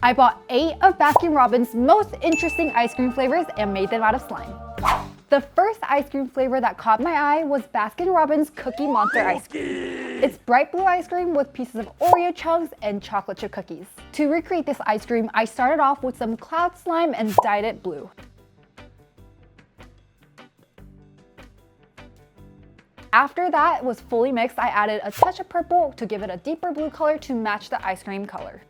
I bought 8 of Baskin Robbins' most interesting ice cream flavors and made them out of slime. The first ice cream flavor that caught my eye was Baskin Robbins Cookie Monster ice cream. It's bright blue ice cream with pieces of Oreo chunks and chocolate chip cookies. To recreate this ice cream, I started off with some cloud slime and dyed it blue. After that was fully mixed, I added a touch of purple to give it a deeper blue color to match the ice cream color.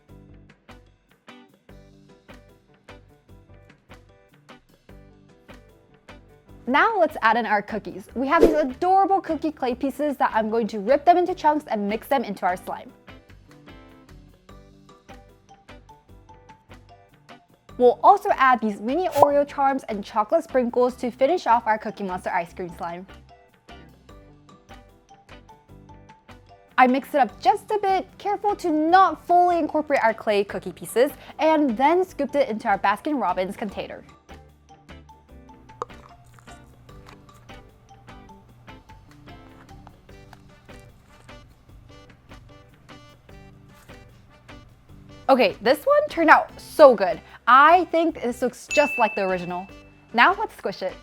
Now let's add in our cookies. We have these adorable cookie clay pieces that I'm going to rip them into chunks and mix them into our slime. We'll also add these mini Oreo charms and chocolate sprinkles to finish off our Cookie Monster ice cream slime. I mixed it up just a bit, careful to not fully incorporate our clay cookie pieces, and then scooped it into our Baskin Robbins container. Okay, this one turned out so good. I think this looks just like the original. Now let's squish it.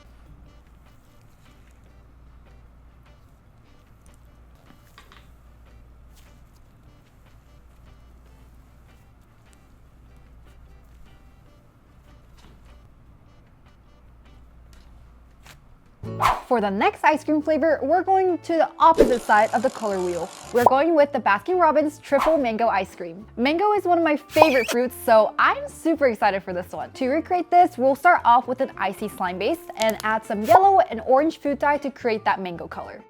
For the next ice cream flavor, we're going to the opposite side of the color wheel. We're going with the Baskin Robbins Triple Mango Ice Cream. Mango is one of my favorite fruits, so I'm super excited for this one. To recreate this, we'll start off with an icy slime base and add some yellow and orange food dye to create that mango color.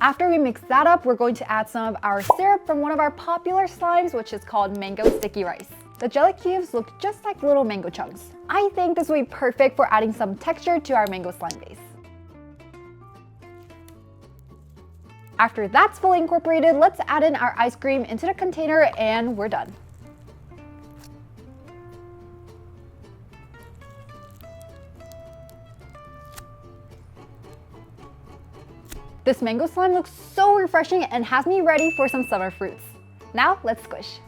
After we mix that up, we're going to add some of our syrup from one of our popular slimes, which is called Mango Sticky Rice. The jelly cubes look just like little mango chunks. I think this will be perfect for adding some texture to our mango slime base. After that's fully incorporated, let's add in our ice cream into the container and we're done. This mango slime looks so refreshing and has me ready for some summer fruits. Now let's squish.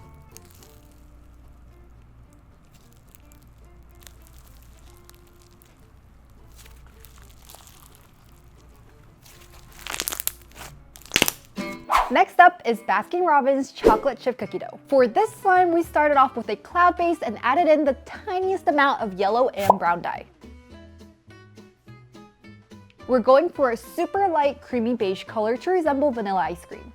Next up is Baskin Robbins chocolate chip cookie dough. For this slime, we started off with a cloud base and added in the tiniest amount of yellow and brown dye. We're going for a super light creamy beige color to resemble vanilla ice cream.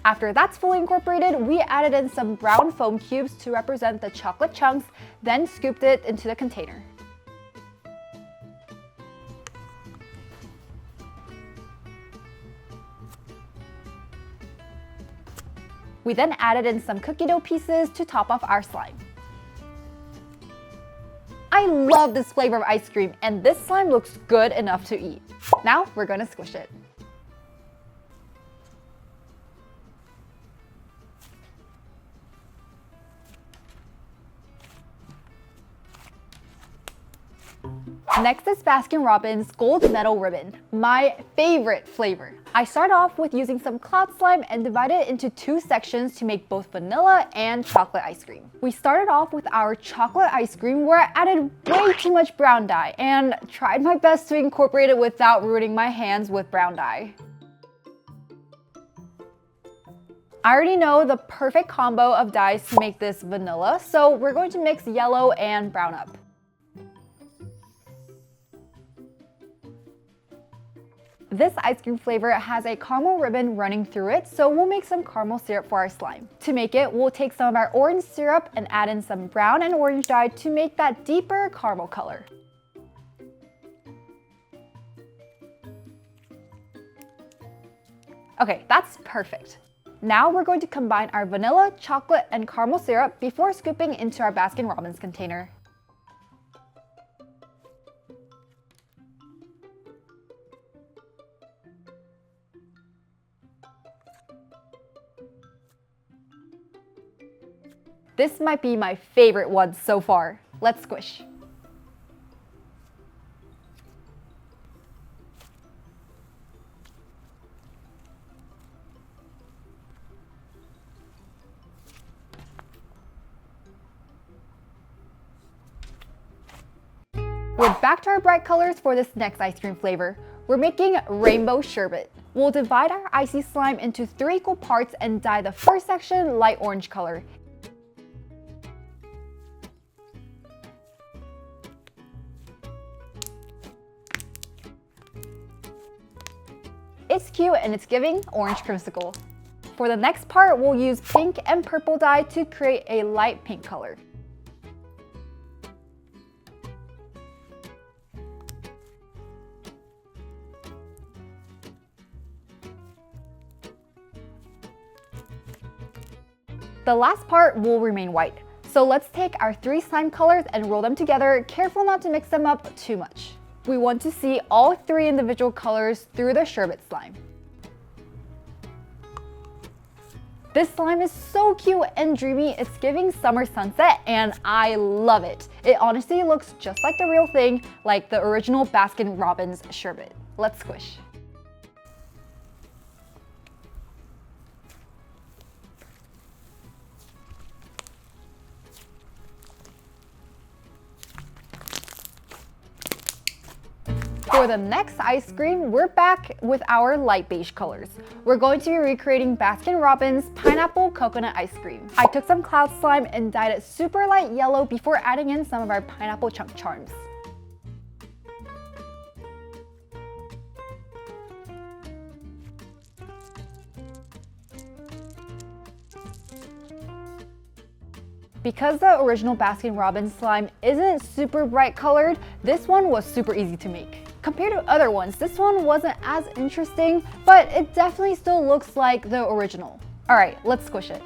After that's fully incorporated, we added in some brown foam cubes to represent the chocolate chunks, then scooped it into the container. We then added in some cookie dough pieces to top off our slime. I love this flavor of ice cream, and this slime looks good enough to eat. Now we're gonna squish it. Next is Baskin Robbins Gold Medal Ribbon, my favorite flavor. I start off with using some cloud slime and divide it into 2 sections to make both vanilla and chocolate ice cream. We started off with our chocolate ice cream where I added way too much brown dye and tried my best to incorporate it without ruining my hands with brown dye. I already know the perfect combo of dyes to make this vanilla, so we're going to mix yellow and brown up. This ice cream flavor has a caramel ribbon running through it, so we'll make some caramel syrup for our slime. To make it, we'll take some of our orange syrup and add in some brown and orange dye to make that deeper caramel color. Okay, that's perfect. Now we're going to combine our vanilla, chocolate, and caramel syrup before scooping into our Baskin Robbins container. This might be my favorite one so far. Let's squish. We're back to our bright colors for this next ice cream flavor. We're making rainbow sherbet. We'll divide our icy slime into 3 equal parts and dye the first section light orange color. It's cute and it's giving orange creamsicle. For the next part, we'll use pink and purple dye to create a light pink color. The last part will remain white. So let's take our 3 slime colors and roll them together, careful not to mix them up too much. We want to see all 3 individual colors through the sherbet slime. This slime is so cute and dreamy, it's giving summer sunset and I love it. It honestly looks just like the real thing, like the original Baskin Robbins sherbet. Let's squish. For the next ice cream, we're back with our light beige colors. We're going to be recreating Baskin Robbins pineapple coconut ice cream. I took some cloud slime and dyed it super light yellow before adding in some of our pineapple chunk charms. Because the original Baskin Robbins slime isn't super bright colored, this one was super easy to make. Compared to other ones, this one wasn't as interesting, but it definitely still looks like the original. All right, let's squish it.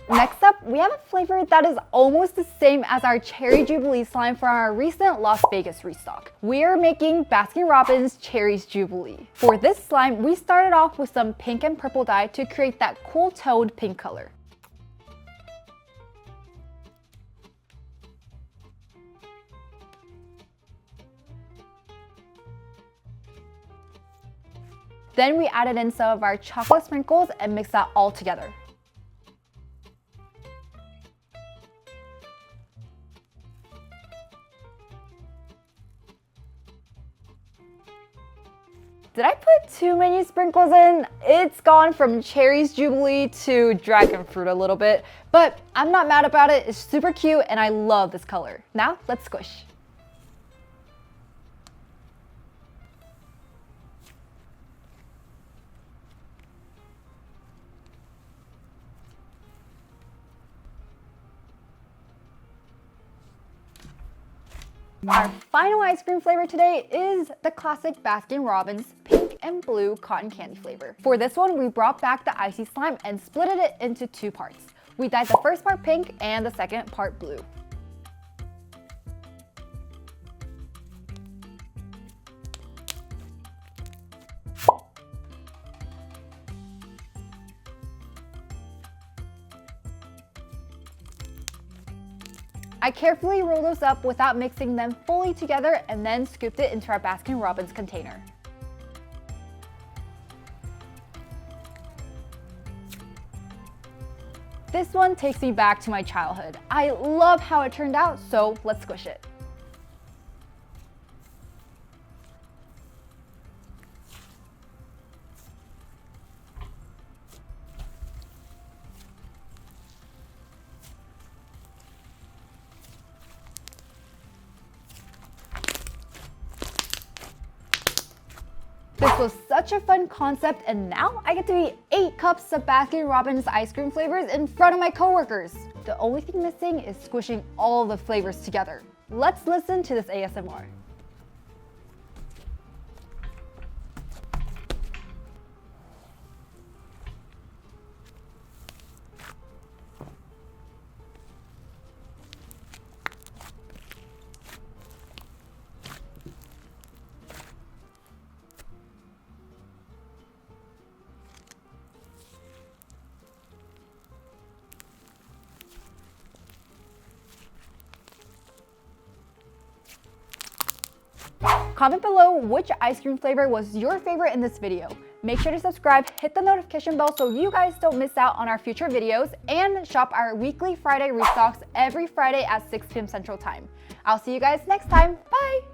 Next up, we have a flavor that is almost the same as our Cherry Jubilee slime from our recent Las Vegas restock. We are making Baskin Robbins Cherry's Jubilee. For this slime, we started off with some pink and purple dye to create that cool toned pink color. Then we added in some of our chocolate sprinkles and mixed that all together. Did I put too many sprinkles in? It's gone from Cherry's Jubilee to dragon fruit a little bit, but I'm not mad about it. It's super cute and I love this color. Now let's squish. Our final ice cream flavor today is the classic Baskin Robbins pink and blue cotton candy flavor. For this one, we brought back the icy slime and split it into 2 parts. We dyed the first part pink and the second part blue. I carefully rolled those up without mixing them fully together and then scooped it into our Baskin Robbins container. This one takes me back to my childhood. I love how it turned out, so let's squish it. This was such a fun concept, and now I get to eat 8 cups of Baskin Robbins ice cream flavors in front of my coworkers. The only thing missing is squishing all the flavors together. Let's listen to this ASMR. Comment below which ice cream flavor was your favorite in this video. Make sure to subscribe, hit the notification bell so you guys don't miss out on our future videos, and shop our weekly Friday restocks every Friday at 6 p.m. Central Time. I'll see you guys next time. Bye!